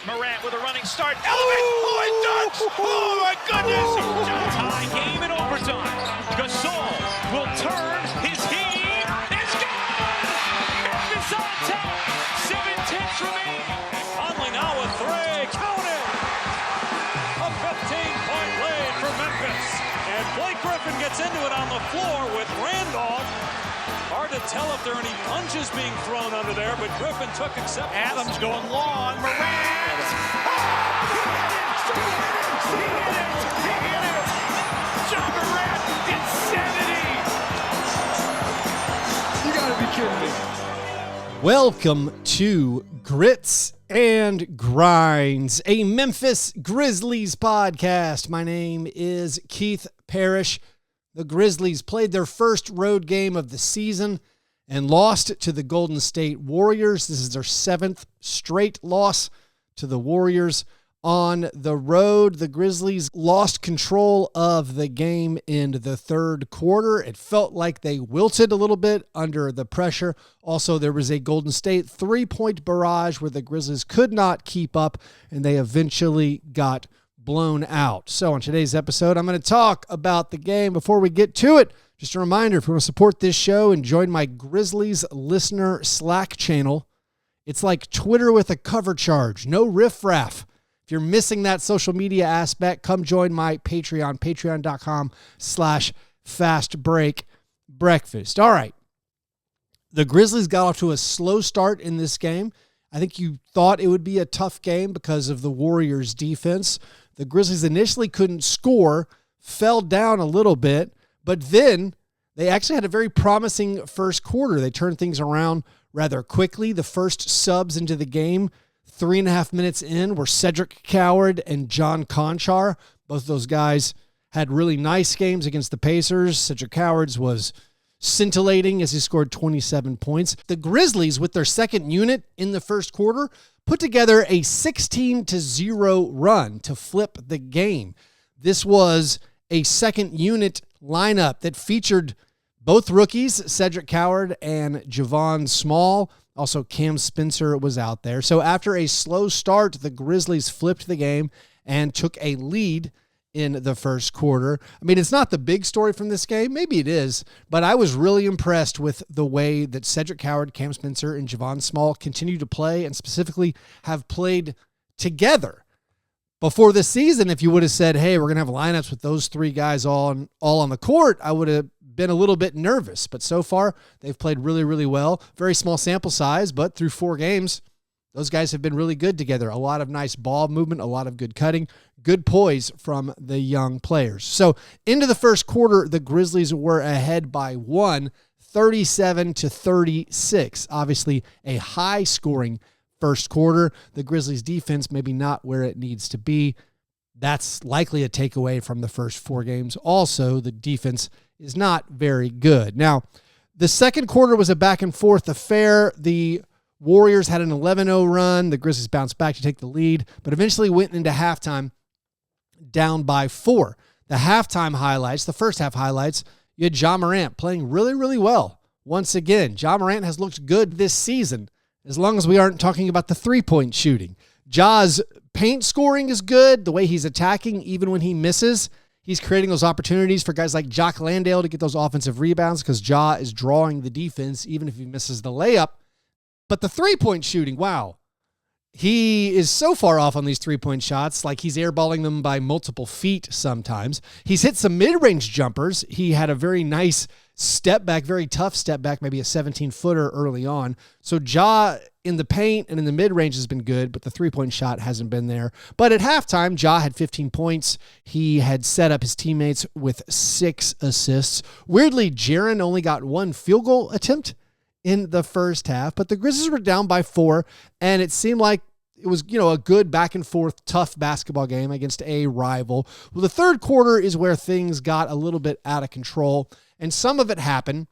Morant with a running start. Elevate! Oh, it dunks! Oh, my goodness! Tie game in overtime. Gasol will turn. His heat is gone! Memphis on top. 7-10 remaining. Conley now with three. Counted! A 15-point lead for Memphis. And Blake Griffin gets into it on the floor with Randolph. Hard to tell if there are any punches being thrown under there, but Griffin took acceptance. Adams going long. Morant! He hit it! John Morant! Insanity! You gotta be kidding me. Welcome to Grits and Grinds, a Memphis Grizzlies podcast. My name is Keith Parrish. The Grizzlies played their first road game of the season and lost to the Golden State Warriors. This is their seventh straight loss to the Warriors on the road. The Grizzlies lost control of the game in the third quarter. It felt like they wilted a little bit under the pressure. Also, there was a Golden State three-point barrage where the Grizzlies could not keep up, and they eventually got blown out. So on today's episode, I'm going to talk about the game. Before we get to it, just a reminder, if you want to support this show and join my Grizzlies listener Slack channel, it's like Twitter with a cover charge, no riffraff. If you're missing that social media aspect, come join my Patreon, patreon.com/fastbreakbreakfast. All right. The Grizzlies got off to a slow start in this game. I think you thought it would be a tough game because of the Warriors' defense. The Grizzlies initially couldn't score, fell down a little bit, but then they actually had a very promising first quarter. They turned things around rather quickly. The first subs into the game, 3.5 minutes in, were Cedric Coward and John Conchar. Both of those guys had really nice games against the Pacers. Cedric Coward's was scintillating as he scored 27 points. The Grizzlies, with their second unit in the first quarter, put together a 16-0 run to flip the game. This was a second unit lineup that featured both rookies, Cedric Coward and Javon Small. Also, Cam Spencer was out there. So after a slow start, the Grizzlies flipped the game and took a lead in the first quarter. I mean, it's not the big story from this game. Maybe it is, but I was really impressed with the way that Cedric Coward, Cam Spencer, and Javon Small continue to play, and specifically have played together. Before the season, if you would have said, hey, we're going to have lineups with those three guys all on the court, I would have been a little bit nervous. But so far, they've played really, really well. Very small sample size, but through 4 games, those guys have been really good together. A lot of nice ball movement, a lot of good cutting, good poise from the young players. So into the first quarter, the Grizzlies were ahead by 1, 37-36. Obviously, a high-scoring first quarter. The Grizzlies' defense maybe not where it needs to be. That's likely a takeaway from the first 4 games. Also, the defense is not very good. Now, the second quarter was a back-and-forth affair. The Warriors had an 11-0 run. The Grizzlies bounced back to take the lead, but eventually went into halftime down by 4. The halftime highlights, the first half highlights, you had Ja Morant playing really, really well. Once again, Ja Morant has looked good this season, as long as we aren't talking about the three-point shooting. Ja's paint scoring is good. The way he's attacking, even when he misses, he's creating those opportunities for guys like Jock Landale to get those offensive rebounds because Ja is drawing the defense, even if he misses the layup. But the three-point shooting, wow. He is so far off on these three-point shots, like he's airballing them by multiple feet sometimes. He's hit some mid-range jumpers. He had a very nice step back, very tough step back, maybe a 17-footer early on. So Ja in the paint and in the mid-range has been good, but the three-point shot hasn't been there. But at halftime, Ja had 15 points. He had set up his teammates with 6 assists. Weirdly, Jaren only got 1 field goal attempt in the first half, but the Grizzlies were down by 4, and it seemed like it was, a good back and forth, tough basketball game against a rival. Well, the third quarter is where things got a little bit out of control, and some of it happened.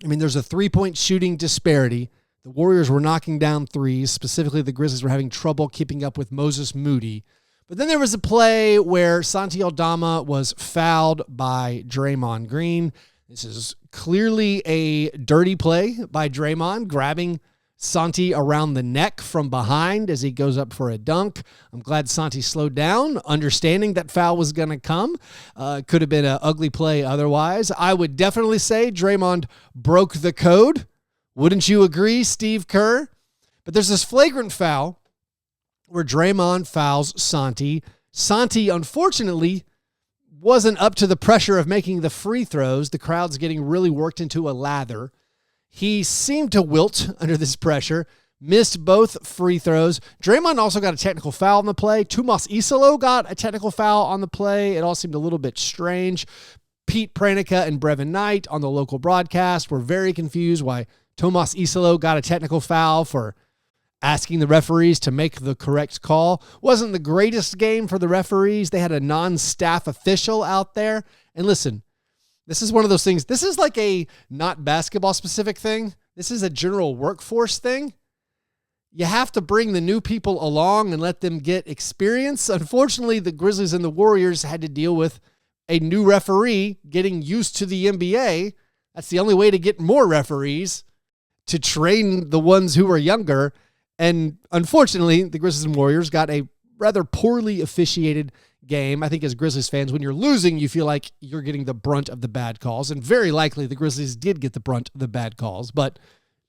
I mean, there's a three-point shooting disparity. The Warriors were knocking down threes. Specifically, the Grizzlies were having trouble keeping up with Moses Moody. But then there was a play where Santi Aldama was fouled by Draymond Green. This is clearly a dirty play by Draymond, grabbing Santi around the neck from behind as he goes up for a dunk. I'm glad Santi slowed down, understanding that foul was going to come. Could have been an ugly play otherwise. I would definitely say Draymond broke the code. Wouldn't you agree, Steve Kerr? But there's this flagrant foul where Draymond fouls Santi. Santi, unfortunately, wasn't up to the pressure of making the free throws. The crowd's getting really worked into a lather. He seemed to wilt under this pressure, missed both free throws. Draymond also got a technical foul on the play. Tomas Isolo got a technical foul on the play. It all seemed a little bit strange. Pete Pranica and Brevin Knight on the local broadcast were very confused why Tomas Isolo got a technical foul for asking the referees to make the correct call. Wasn't the greatest game for the referees. They had a non-staff official out there. And listen, this is one of those things. This is like a not basketball specific thing. This is a general workforce thing. You have to bring the new people along and let them get experience. Unfortunately, the Grizzlies and the Warriors had to deal with a new referee getting used to the NBA. That's the only way to get more referees, to train the ones who are younger. And unfortunately, the Grizzlies and Warriors got a rather poorly officiated game. I think as Grizzlies fans, when you're losing, you feel like you're getting the brunt of the bad calls. And very likely the Grizzlies did get the brunt of the bad calls, but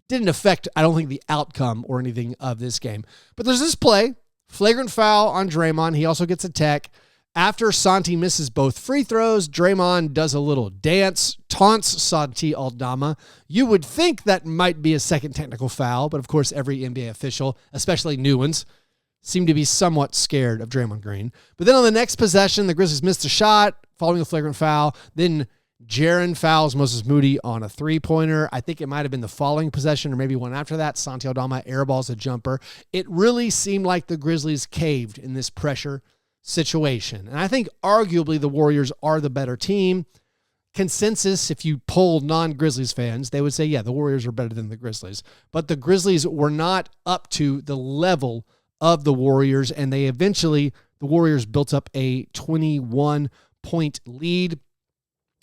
didn't affect, I don't think, the outcome or anything of this game. But there's this play, flagrant foul on Draymond. He also gets a tech. After Santi misses both free throws, Draymond does a little dance, taunts Santi Aldama. You would think that might be a second technical foul, but of course every NBA official, especially new ones, seem to be somewhat scared of Draymond Green. But then on the next possession, the Grizzlies missed a shot following a flagrant foul. Then Jaren fouls Moses Moody on a three-pointer. I think it might have been the following possession or maybe one after that. Santi Aldama airballs a jumper. It really seemed like the Grizzlies caved in this pressure situation. And I think arguably the Warriors are the better team. Consensus, if you poll non-Grizzlies fans, they would say, yeah, the Warriors are better than the Grizzlies. But the Grizzlies were not up to the level of the Warriors, and the Warriors built up a 21-point lead.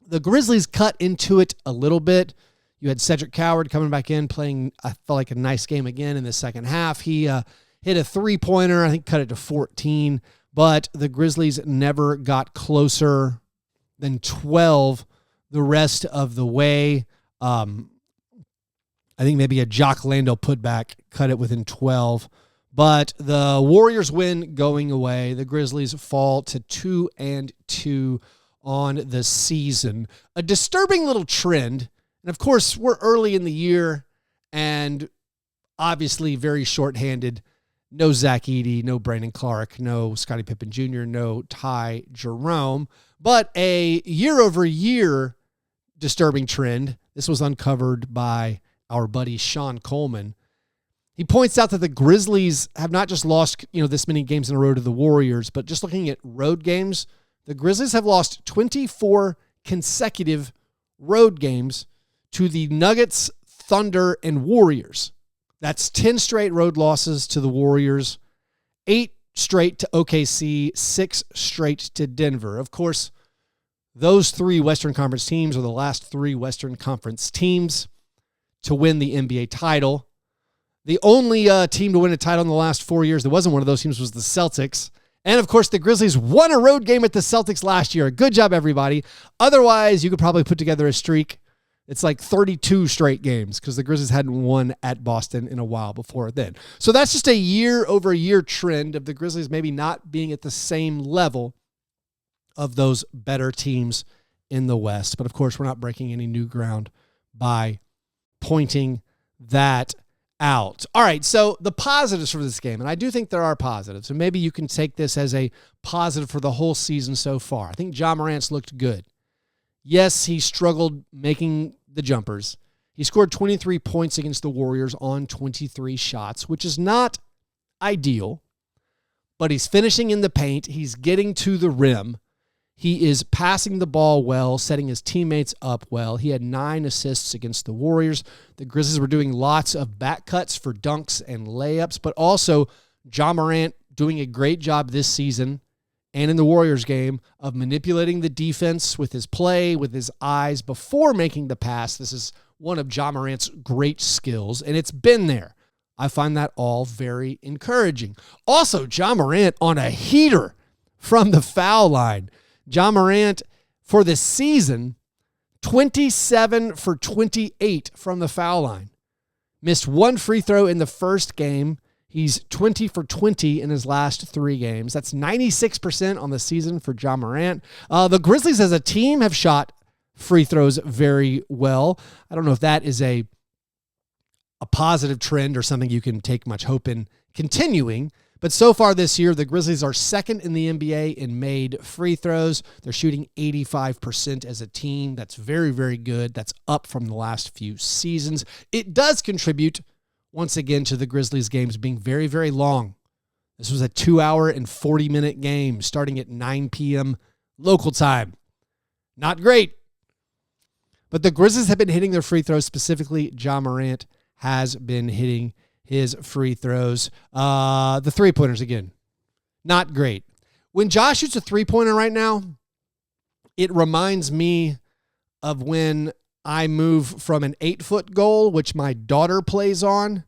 The Grizzlies cut into it a little bit. You had Cedric Coward coming back in, playing, I felt like, a nice game again in the second half. He hit a three-pointer, I think cut it to 14, but the Grizzlies never got closer than 12 the rest of the way. I think maybe a Jock Landale putback cut it within 12. But the Warriors win going away. The Grizzlies fall to 2-2 on the season. A disturbing little trend. And of course, we're early in the year and obviously very shorthanded. No Zach Edey, no Brandon Clark, no Scottie Pippen Jr., no Ty Jerome. But a year-over-year disturbing trend. This was uncovered by our buddy Sean Coleman. He points out that the Grizzlies have not just lost, this many games in a row to the Warriors, but just looking at road games, the Grizzlies have lost 24 consecutive road games to the Nuggets, Thunder, and Warriors. That's 10 straight road losses to the Warriors, 8 straight to OKC, 6 straight to Denver. Of course, those 3 Western Conference teams are the last 3 Western Conference teams to win the NBA title. The only team to win a title in the last 4 years that wasn't one of those teams was the Celtics. And, of course, the Grizzlies won a road game at the Celtics last year. Good job, everybody. Otherwise, you could probably put together a streak. It's like 32 straight games because the Grizzlies hadn't won at Boston in a while before then. So that's just a year-over-year trend of the Grizzlies maybe not being at the same level of those better teams in the West. But, of course, we're not breaking any new ground by pointing that out. All right, so the positives for this game, and I do think there are positives, and maybe you can take this as a positive for the whole season so far. I think Ja Morant's looked good. Yes, he struggled making the jumpers. He scored 23 points against the Warriors on 23 shots, which is not ideal, but he's finishing in the paint. He's getting to the rim. He is passing the ball well, setting his teammates up well. He had 9 assists against the Warriors. The Grizzlies were doing lots of back cuts for dunks and layups, but also Ja Morant doing a great job this season and in the Warriors game of manipulating the defense with his play, with his eyes before making the pass. This is one of Ja Morant's great skills, and it's been there. I find that all very encouraging. Also, Ja Morant on a heater from the foul line. Ja Morant for the season, 27 for 28 from the foul line. Missed one free throw in the first game. He's 20 for 20 in his last 3 games. That's 96% on the season for Ja Morant. The Grizzlies as a team have shot free throws very well. I don't know if that is a positive trend or something you can take much hope in continuing. But so far this year, the Grizzlies are second in the NBA in made free throws. They're shooting 85% as a team. That's very, very good. That's up from the last few seasons. It does contribute, once again, to the Grizzlies games being very, very long. This was a 2-hour and 40-minute game starting at 9 p.m. local time. Not great. But the Grizzlies have been hitting their free throws, specifically Ja Morant has been hitting his free throws. The three-pointers, again, not great. When Ja shoots a three-pointer right now, it reminds me of when I move from an 8-foot goal, which my daughter plays on,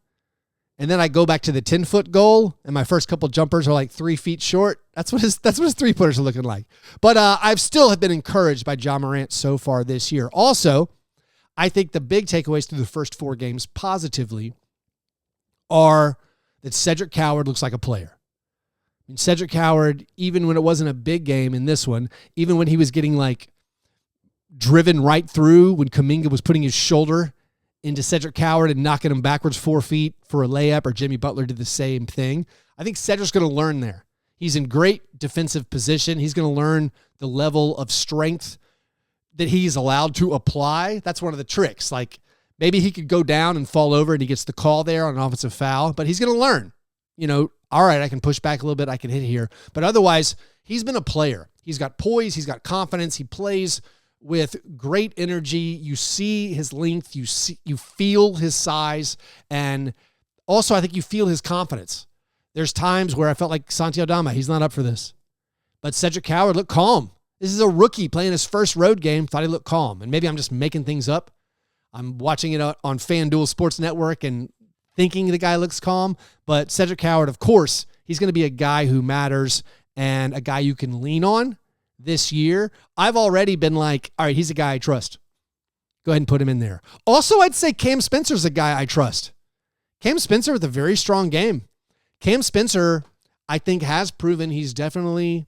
and then I go back to the 10-foot goal, and my first couple jumpers are like 3 feet short. That's what his three-pointers are looking like. But I've still have been encouraged by Ja Morant so far this year. Also, I think the big takeaways through the first 4 games positively are that Cedric Coward looks like a player. I mean, Cedric Coward, even when it wasn't a big game in this one, even when he was getting like driven right through, when Kuminga was putting his shoulder into Cedric Coward and knocking him backwards 4 feet for a layup, or Jimmy Butler did the same thing. I think Cedric's going to learn there. He's in great defensive position. He's going to learn the level of strength that he's allowed to apply. That's one of the tricks. Like, maybe he could go down and fall over and he gets the call there on an offensive foul, but he's going to learn, all right, I can push back a little bit. I can hit here. But otherwise, he's been a player. He's got poise. He's got confidence. He plays with great energy. You see his length. You feel his size. And also, I think you feel his confidence. There's times where I felt like Santi Aldama, he's not up for this. But Cedric Coward looked calm. This is a rookie playing his first road game. Thought he looked calm. And maybe I'm just making things up. I'm watching it on FanDuel Sports Network and thinking the guy looks calm. But Cedric Coward, of course, he's going to be a guy who matters and a guy you can lean on this year. I've already been like, all right, he's a guy I trust. Go ahead and put him in there. Also, I'd say Cam Spencer's a guy I trust. Cam Spencer with a very strong game. Cam Spencer, I think, has proven he's definitely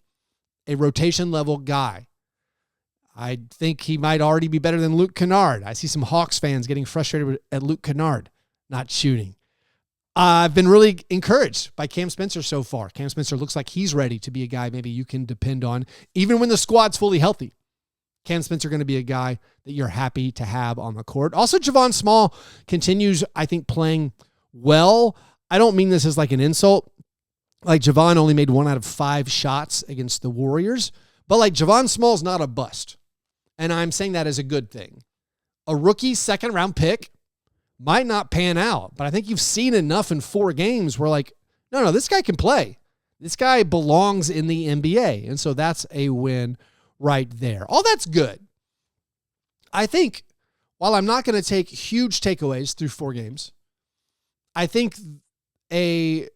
a rotation-level guy. I think he might already be better than Luke Kennard. I see some Hawks fans getting frustrated at Luke Kennard not shooting. I've been really encouraged by Cam Spencer so far. Cam Spencer looks like he's ready to be a guy maybe you can depend on, even when the squad's fully healthy. Cam Spencer going to be a guy that you're happy to have on the court. Also, Javon Small continues, I think, playing well. I don't mean this as like an insult. Like, Javon only made 1 out of 5 shots against the Warriors. But like, Javon Small's not a bust. And I'm saying that as a good thing. A rookie second-round pick might not pan out. But I think you've seen enough in 4 games where like, no, this guy can play. This guy belongs in the NBA. And so that's a win right there. All that's good. I think while I'm not going to take huge takeaways through 4 games, I think a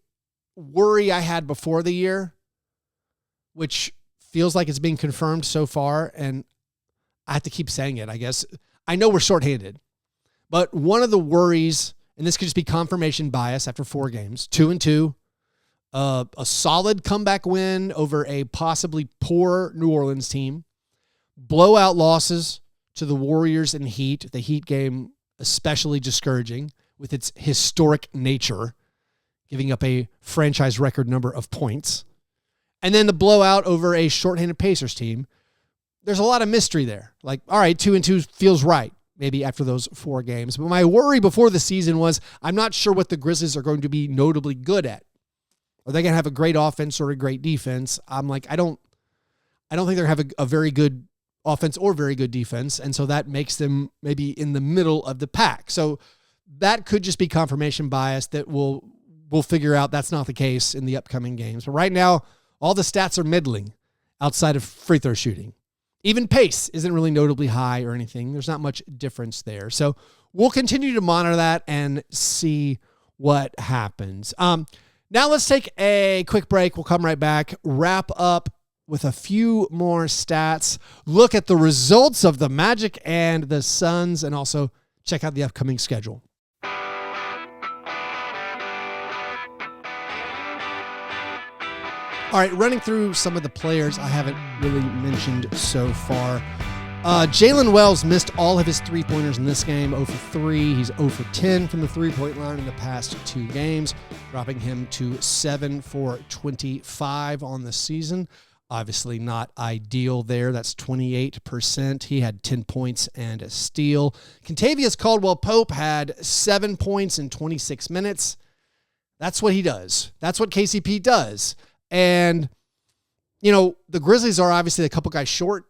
worry I had before the year, which feels like it's being confirmed so far, and I have to keep saying it, I guess. I know we're shorthanded, but one of the worries, and this could just be confirmation bias after 4 games, 2-2, a solid comeback win over a possibly poor New Orleans team, blowout losses to the Warriors and Heat, the Heat game especially discouraging with its historic nature, giving up a franchise record number of points, and then the blowout over a shorthanded Pacers team. There's a lot of mystery there. Like, all right, 2-2 feels right, maybe after those 4 games. But my worry before the season was I'm not sure what the Grizzlies are going to be notably good at. Are they going to have a great offense or a great defense? I'm like, I don't think they're going to have a very good offense or very good defense. And so that makes them maybe in the middle of the pack. So that could just be confirmation bias that we'll figure out that's not the case in the upcoming games. But right now, all the stats are middling outside of free throw shooting. Even pace isn't really notably high or anything. There's not much difference there. So we'll continue to monitor that and see what happens. Now let's take a quick break. We'll come right back, wrap up with a few more stats, look at the results of the Magic and the Suns, and also check out the upcoming schedule. All right, running through some of the players I haven't really mentioned so far. Jalen Wells missed all of his three-pointers in this game, 0 for 3. He's 0 for 10 from the three-point line in the past 2 games, dropping him to 7 for 25 on the season. Obviously not ideal there. That's 28%. He had 10 points and a steal. Kentavious Caldwell-Pope had 7 points in 26 minutes. That's what he does. That's what KCP does. And, you know, the Grizzlies are obviously a couple guys short.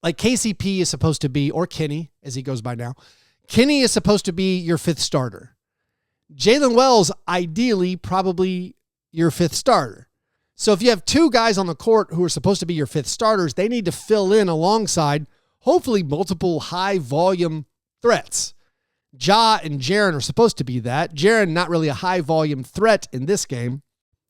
Like KCP is supposed to be, or Kenny, as he goes by now. Kenny is supposed to be your 5th starter. Jalen Wells, ideally, probably your 5th starter. So if you have 2 guys on the court who are supposed to be your 5th starters, they need to fill in alongside, hopefully, multiple high-volume threats. Ja and Jaren are supposed to be that. Jaren, not really a high-volume threat in this game.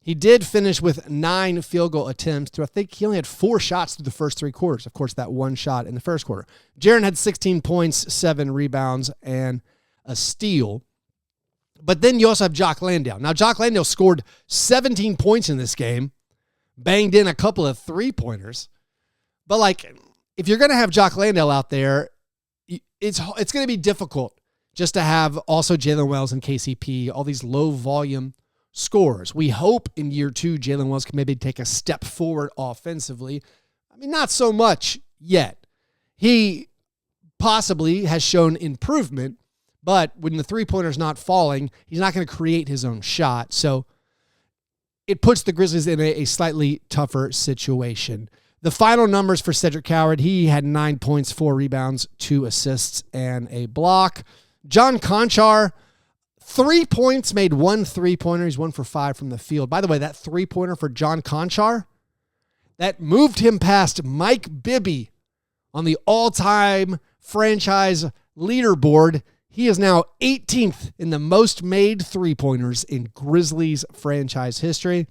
He did finish with 9 field goal attempts. I think he only had 4 shots through the first 3 quarters. Of course, that 1 shot in the first quarter. Jaren had 16 points, 7 rebounds, and a steal. But then you also have Jock Landale. Now, Jock Landale scored 17 points in this game, banged in a couple of 3-pointers. But, like, if you're going to have Jock Landale out there, it's going to be difficult just to have also Jalen Wells and KCP, all these low-volume scores. We hope in year 2, Jalen Wells can maybe take a step forward offensively. I mean, not so much yet. He possibly has shown improvement, but when the 3-pointer's not falling, he's not going to create his own shot. So it puts the Grizzlies in a slightly tougher situation. The final numbers for Cedric Coward, he had 9 points, 4 rebounds, 2 assists, and a block. John Conchar, 3 points, made 1 3-pointer. He's 1 for 5 from the field. By the way, that 3-pointer for John Conchar, that moved him past Mike Bibby on the all-time franchise leaderboard. He is now 18th in the most made 3-pointers in Grizzlies franchise history.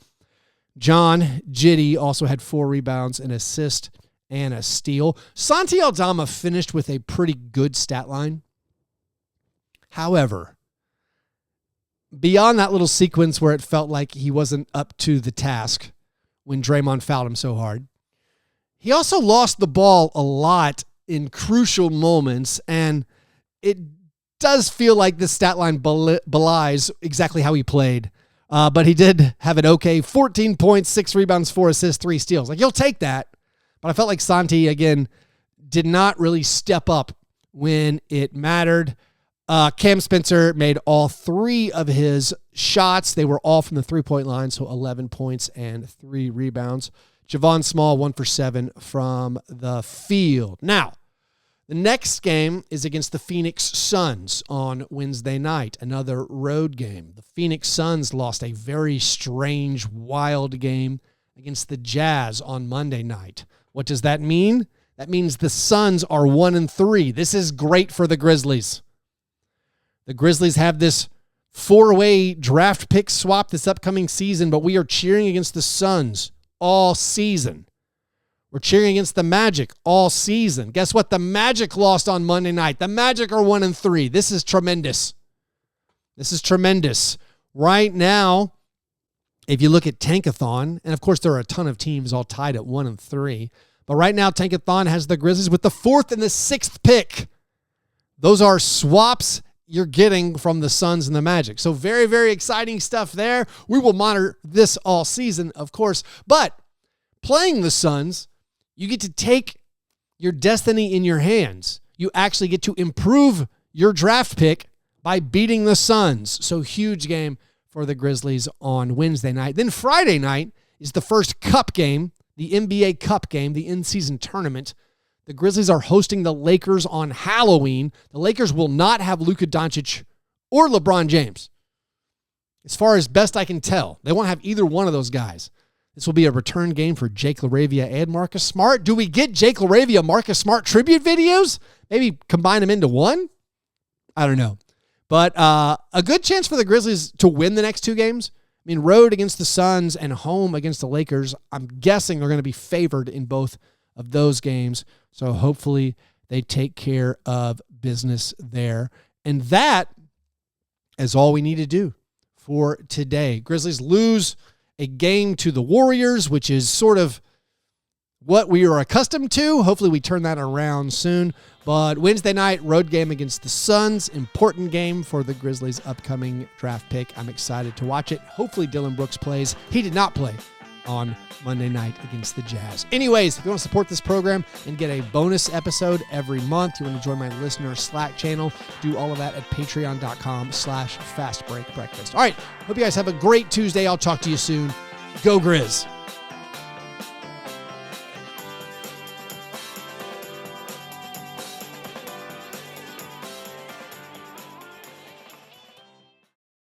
John Jitty also had 4 rebounds, an assist, and a steal. Santi Aldama finished with a pretty good stat line. However, beyond that little sequence where it felt like he wasn't up to the task when Draymond fouled him so hard, he also lost the ball a lot in crucial moments, and it does feel like this stat line belies exactly how he played. But he did have an okay 14 points, 6 rebounds, 4 assists, 3 steals. Like, you'll take that. But I felt like Santi, again, did not really step up when it mattered. Cam Spencer made all 3 of his shots. They were all from the 3-point line, so 11 points and 3 rebounds. Javon Small, 1 for 7 from the field. Now, the next game is against the Phoenix Suns on Wednesday night, another road game. The Phoenix Suns lost a very strange, wild game against the Jazz on Monday night. What does that mean? That means the Suns are 1-3. This is great for the Grizzlies. The Grizzlies have this 4-way draft pick swap this upcoming season, but we are cheering against the Suns all season. We're cheering against the Magic all season. Guess what? The Magic lost on Monday night. The Magic are 1-3. This is tremendous. This is tremendous. Right now, if you look at Tankathon, and of course there are a ton of teams all tied at 1-3, but right now Tankathon has the Grizzlies with the 4th and the 6th pick. Those are swaps you're getting from the Suns and the Magic. So very, very exciting stuff there. We will monitor this all season, of course. But playing the Suns, you get to take your destiny in your hands. You actually get to improve your draft pick by beating the Suns. So huge game for the Grizzlies on Wednesday night. Then Friday night is the first cup game, the NBA Cup game, the in-season tournament. The Grizzlies are hosting the Lakers on Halloween. The Lakers will not have Luka Doncic or LeBron James. As far as best I can tell, they won't have either one of those guys. This will be a return game for Jake LaRavia and Marcus Smart. Do we get Jake LaRavia, Marcus Smart tribute videos? Maybe combine them into one? I don't know. But a good chance for the Grizzlies to win the next two games. I mean, road against the Suns and home against the Lakers. I'm guessing they're going to be favored in both of those games. So hopefully they take care of business there. And that is all we need to do for today. Grizzlies lose a game to the Warriors, which is sort of what we are accustomed to. Hopefully we turn that around soon. But Wednesday night, road game against the Suns. Important game for the Grizzlies' upcoming draft pick. I'm excited to watch it. Hopefully Dylan Brooks plays. He did not play on Monday night against the Jazz. Anyways, if you want to support this program and get a bonus episode every month, you want to join my listener Slack channel, do all of that at patreon.com/fastbreakbreakfast. All right, hope you guys have a great Tuesday. I'll talk to you soon. Go Grizz.